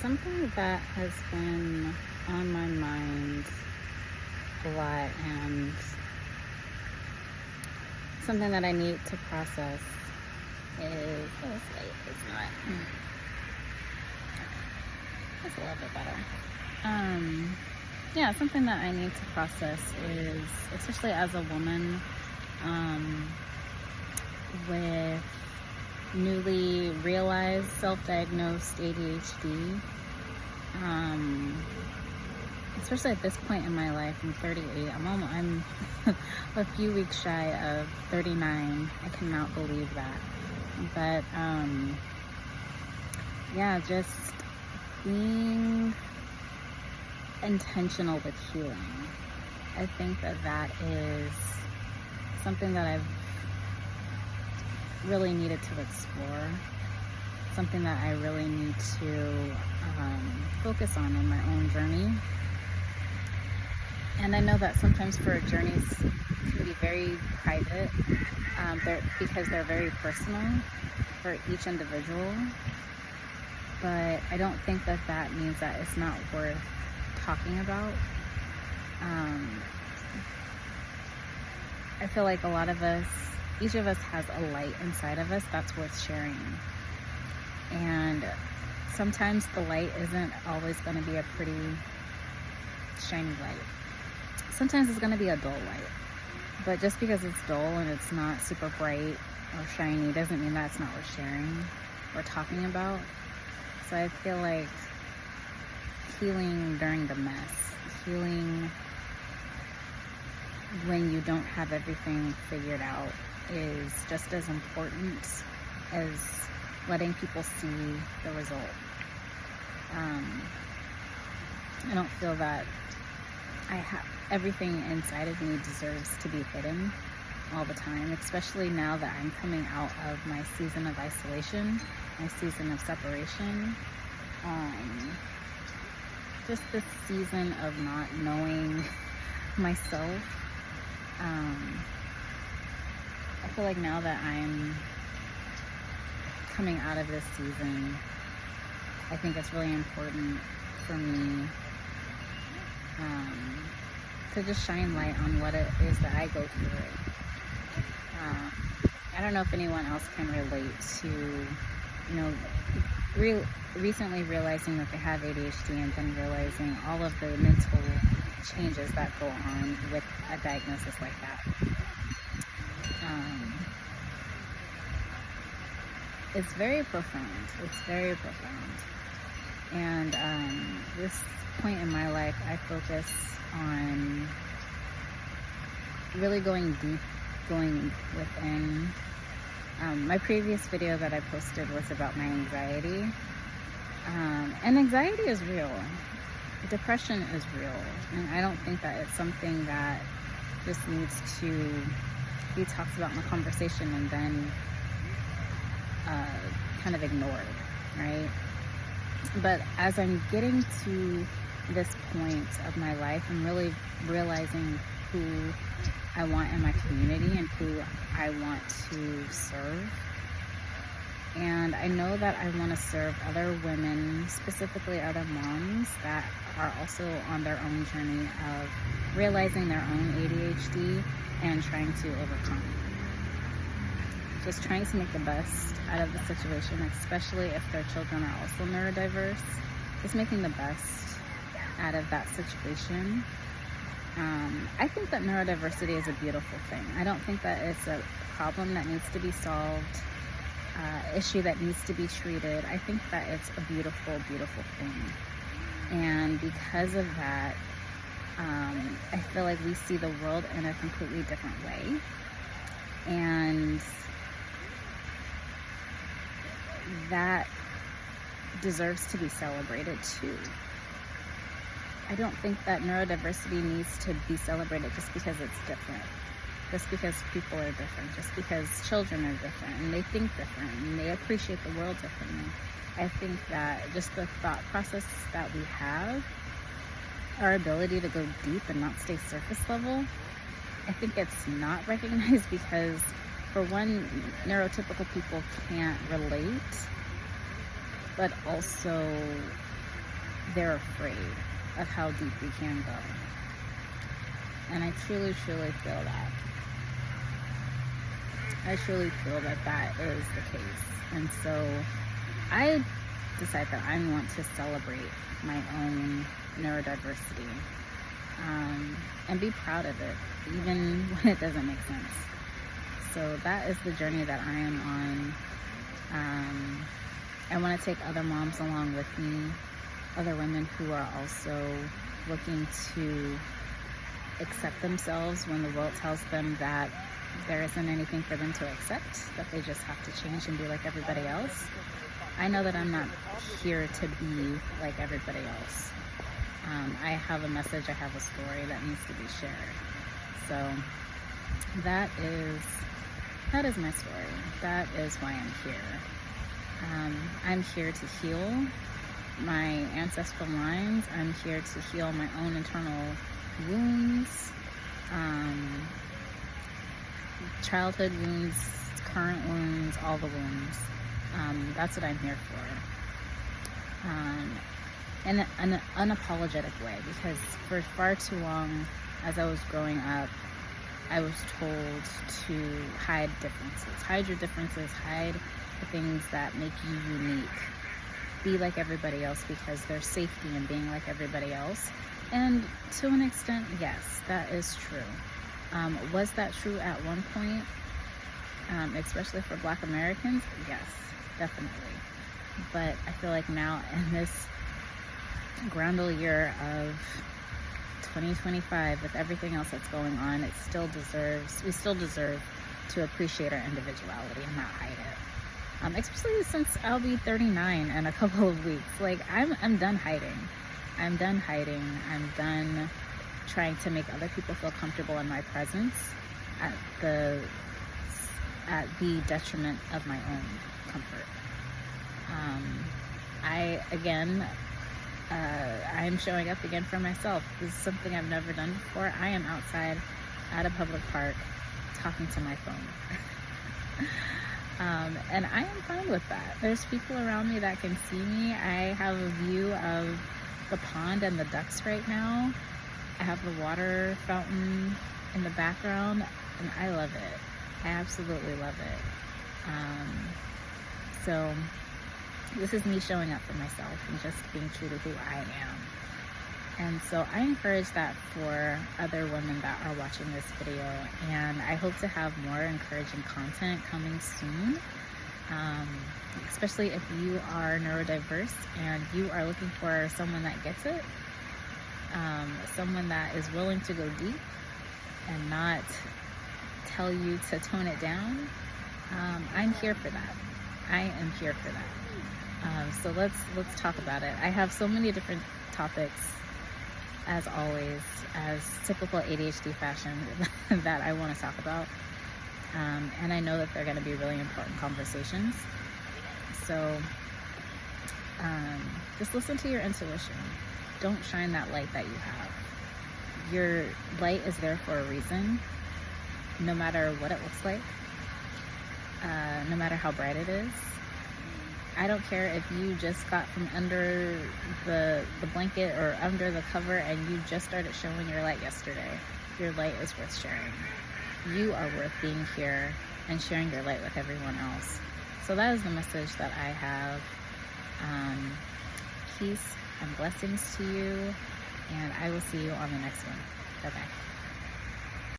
Something that has been on my mind a lot and something that I need to process is, oh, it's late, it's not, it's a little bit better. Yeah, something that I need to process is, especially as a woman, with newly realized self-diagnosed ADHD, especially at this point in my life. I'm 38. I'm a few weeks shy of 39. I cannot believe that. But yeah, just being intentional with healing. I think that is something that I've really needed to explore, something that I really need to focus on in my own journey. And I know that sometimes for journeys can be very private, because they're very personal for each individual. But I don't think that means that it's not worth talking about. I feel like a lot of us, each of us has a light inside of us that's worth sharing. And sometimes the light isn't always going to be a pretty shiny light. Sometimes it's going to be a dull light. But just because it's dull and it's not super bright or shiny doesn't mean that it's not worth sharing or talking about. So I feel like healing during the mess, healing when you don't have everything figured out, is just as important as letting people see the result. I don't feel that everything inside of me deserves to be hidden all the time, especially now that I'm coming out of my season of isolation, my season of separation. Just this season of not knowing myself. I feel like now that I'm coming out of this season, I think it's really important for me to just shine light on what it is that I go through. I don't know if anyone else can relate to, recently realizing that they have ADHD and then realizing all of the mental changes that go on with a diagnosis like that. It's very profound. It's very profound. And this point in my life, I focus on really going deep, going within. My previous video that I posted was about my anxiety. And anxiety is real. Depression is real. And I don't think that it's something that just needs to be talked about in a conversation and then kind of ignored, right? But as I'm getting to this point of my life, I'm really realizing who I want in my community and who I want to serve. And I know that I want to serve other women, specifically other moms that are also on their own journey of realizing their own ADHD and trying to overcome. Just trying to make the best out of the situation, especially if their children are also neurodiverse. Just making the best out of that situation. I think that neurodiversity is a beautiful thing. I don't think that it's a problem that needs to be solved, issue that needs to be treated. I think that it's a beautiful, beautiful thing. And because of that, I feel like we see the world in a completely different way. And that deserves to be celebrated too. I don't think that neurodiversity needs to be celebrated just because it's different, just because people are different, just because children are different and they think different and they appreciate the world differently. I think that just the thought process that we have, our ability to go deep and not stay surface level, I think it's not recognized because, for one, neurotypical people can't relate, but also they're afraid of how deep we can go. And I truly, truly feel that. I truly feel that that is the case. And so I decide that I want to celebrate my own neurodiversity, and be proud of it, even when it doesn't make sense. So that is the journey that I am on. I want to take other moms along with me, other women who are also looking to accept themselves when the world tells them that there isn't anything for them to accept, that they just have to change and be like everybody else. I know that I'm not here to be like everybody else. I have a message, I have a story that needs to be shared. So that is my story. That is why I'm here. I'm here to heal my ancestral lines. I'm here to heal my own internal wounds, childhood wounds, current wounds, all the wounds. That's what I'm here for. In an unapologetic way, because for far too long, as I was growing up, I was told to hide differences. Hide your differences, hide the things that make you unique. Be like everybody else, because there's safety in being like everybody else. And to an extent, yes, that is true. Was that true at one point, especially for Black Americans? Yes, definitely. But I feel like now in this groundal year of 2025, with everything else that's going on, we still deserve to appreciate our individuality and not hide it. Especially since I'll be 39 in a couple of weeks. Like, I'm done hiding. I'm done hiding. I'm done trying to make other people feel comfortable in my presence at the detriment of my own comfort. I'm showing up again for myself. This is something I've never done before. I am outside at a public park talking to my phone. And I am fine with that. There's people around me that can see me. I have a view of the pond and the ducks right now. I have the water fountain in the background, and I love it. I absolutely love it. So this is me showing up for myself and just being true to who I am. And so I encourage that for other women that are watching this video, and I hope to have more encouraging content coming soon, especially if you are neurodiverse and you are looking for someone that gets it, someone that is willing to go deep and not tell you to tone it down. I'm here for that. I am here for that. So let's talk about it. I have so many different topics, as always, as typical ADHD fashion, that I want to talk about. And I know that they're going to be really important conversations. So just listen to your intuition. Don't shine that light that you have. Your light is there for a reason, no matter what it looks like, no matter how bright it is. I don't care if you just got from under the blanket or under the cover and you just started showing your light yesterday. Your light is worth sharing. You are worth being here and sharing your light with everyone else. So that is the message that I have. Peace and blessings to you, and I will see you on the next one. Bye-bye.